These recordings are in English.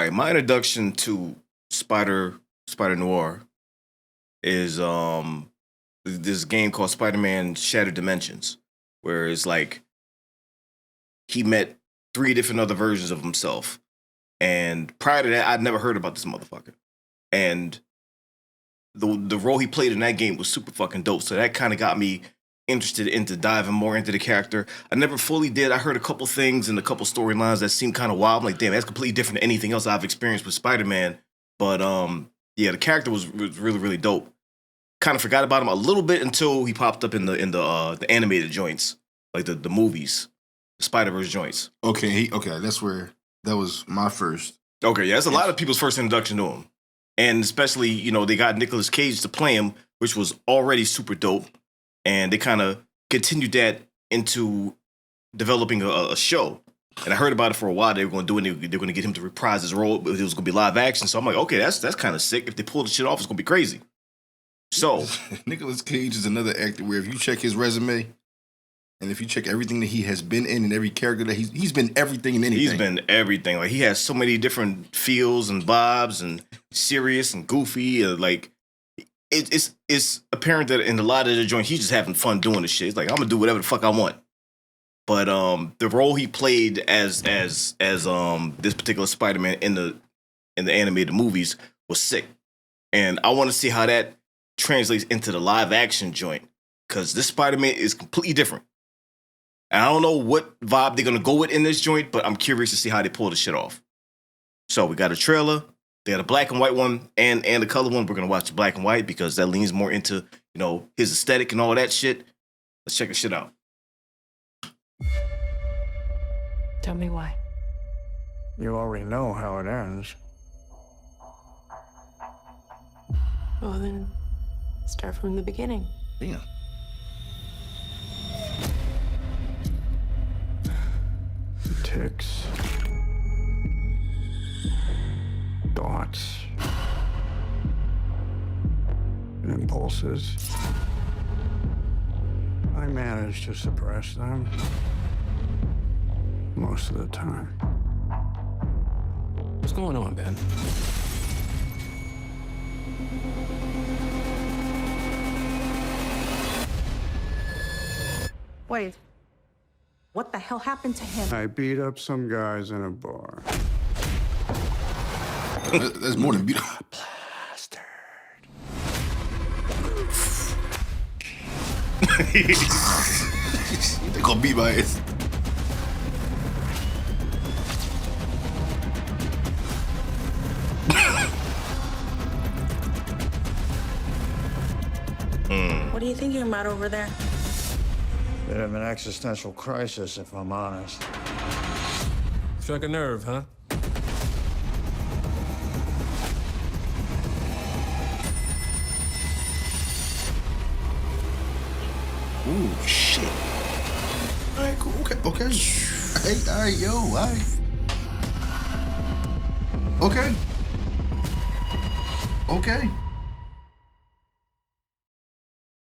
right, my introduction to Spider-Noir is this game called Spider-Man Shattered Dimensions, where it's like he met three different other versions of himself. And prior to that, I'd never heard about this motherfucker. And the role he played in that game was super fucking dope. So that kind of got me interested into diving more into the character. I never fully did. I heard a couple things and a couple storylines that seemed kind of wild. I'm like, damn, that's completely different than anything else I've experienced with Spider-Man. But yeah, the character was really, really dope. Kind of forgot about him a little bit until he popped up in the animated joints, like the movies, the Spider-Verse joints. Okay, that was my first. Okay, yeah, that's a lot of people's first introduction to him. And especially, they got Nicolas Cage to play him, which was already super dope. And they kind of continued that into developing a show. And I heard about it for a while. They were going to do it. They're going to get him to reprise his role. But it was going to be live action. So I'm like, okay, that's kind of sick. If they pull the shit off, it's going to be crazy. So Nicolas Cage is another actor where if you check his resume, and if you check everything that he has been in and every character that he's been everything and anything. He's been everything. Like he has so many different feels and vibes and serious and goofy. Like it's apparent that in a lot of the joint, he's just having fun doing the shit. It's like, I'm gonna do whatever the fuck I want. But the role he played as this particular Spider-Man in the animated movies was sick. And I want to see how that translates into the live action joint. Because this Spider-Man is completely different. And I don't know what vibe they're going to go with in this joint, but I'm curious to see how they pull the shit off. So we got a trailer. They got a black and white one and the color one. We're going to watch the black and white because that leans more into, his aesthetic and all that shit. Let's check the shit out. Tell me why. You already know how it ends. Well, then, start from the beginning. Damn. Ticks. Thoughts. Impulses. I manage to suppress them. Most of the time. What's going on, Ben? Wait. What the hell happened to him? I beat up some guys in a bar. That's more than beautiful. Bastard. They gonna beat my ass. What are you thinking about over there? Bit of an existential crisis, if I'm honest. Struck a nerve, huh? Ooh, shit. All right, cool. Okay. Hey, all right, yo, all right. Okay.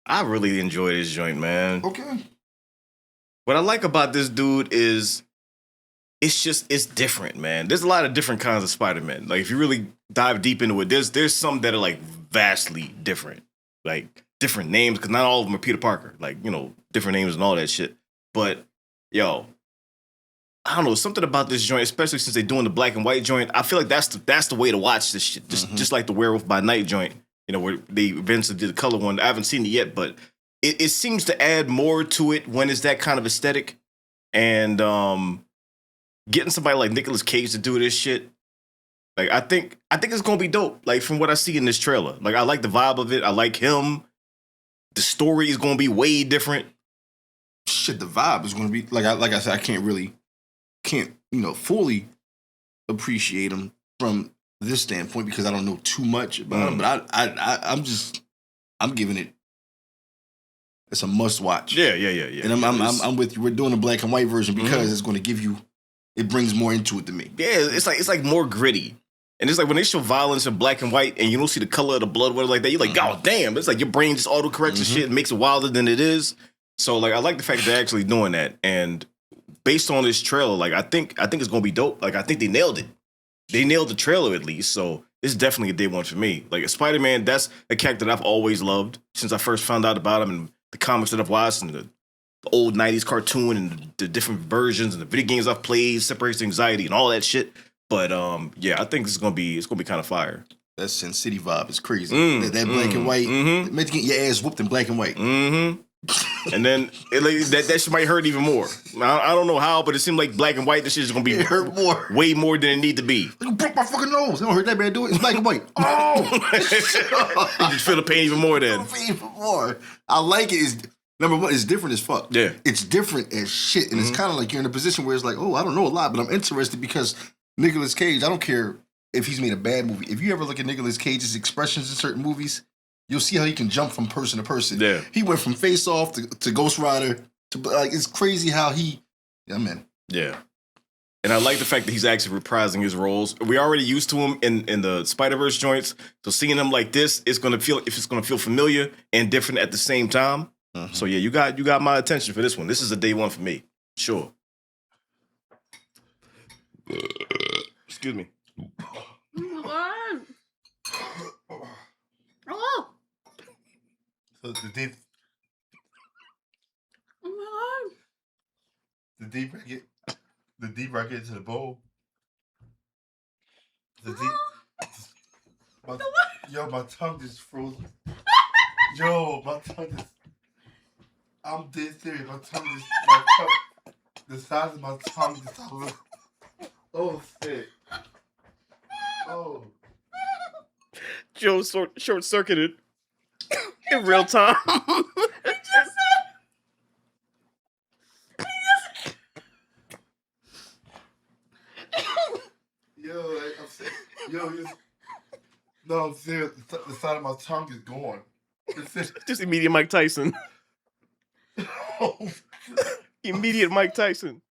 I really enjoy this joint, man. Okay. What I like about this dude is it's different, man. There's a lot of different kinds of Spider-Man. Like if you really dive deep into it, there's some that are like vastly different. Like different names, because not all of them are Peter Parker. Like, different names and all that shit. But yo, I don't know, something about this joint, especially since they're doing the black and white joint. I feel like that's the way to watch this shit. Just like the Werewolf by Night joint, where they eventually did the color one. I haven't seen it yet, but it seems to add more to it when it's that kind of aesthetic. And getting somebody like Nicolas Cage to do this shit, like I think it's gonna be dope. Like from what I see in this trailer, like I like the vibe of it. I like him. The story is gonna be way different. Shit, the vibe is gonna be like I said. I can't fully appreciate him from this standpoint because I don't know too much about him. But I'm giving it. It's a must watch. Yeah. And I'm with you. We're doing a black and white version because it's going to give you. It brings more into it to me. Yeah, it's like more gritty. And it's like when they show violence in black and white and you don't see the color of the blood, whatever like that, you're like, God damn. It's like your brain just autocorrects the shit and makes it wilder than it is. So like I like the fact that they're actually doing that. And based on this trailer, like I think it's gonna be dope. Like I think they nailed it. they nailed the trailer at least, so it's definitely a day one for me. Like Spider-Man, that's a character that I've always loved since I first found out about him and the comics that I've watched and the old 90s cartoon and the different versions and the video games I've played, Separation Anxiety and all that shit. But yeah, I think it's gonna be kind of fire. That Sin City vibe is crazy. That black and white, meant to get your ass whooped in black and white. And then that shit might hurt even more. I don't know how, but it seemed like black and white. This shit is gonna be hurt more, way more than it need to be. Like, broke my fucking nose. It don't hurt that bad. Do it. It's black and white. Oh, you just feel the pain even more. Then even more. I like it. Is number one. It's different as fuck. Yeah, it's different as shit, and it's kind of like you're in a position where it's like, oh, I don't know a lot, but I'm interested because Nicolas Cage. I don't care if he's made a bad movie. If you ever look at Nicolas Cage's expressions in certain movies, you'll see how he can jump from person to person. Yeah. He went from Face Off to Ghost Rider to like it's crazy how he. Yeah, man. Yeah. And I like the fact that he's actually reprising his roles. We're already used to him in the Spider-Verse joints, so seeing him like this, it's gonna feel familiar and different at the same time. So yeah, you got my attention for this one. This is a day one for me, sure. Excuse me. Oh, So the deep bracket into the bowl. My tongue just froze. Yo, my tongue just. I'm dead serious. The size of my tongue just. Oh shit. Oh. Joe short-circuited in real time. I'm serious. No, I'm serious. The side of my tongue is gone. Just immediate Mike Tyson. Immediate Mike Tyson.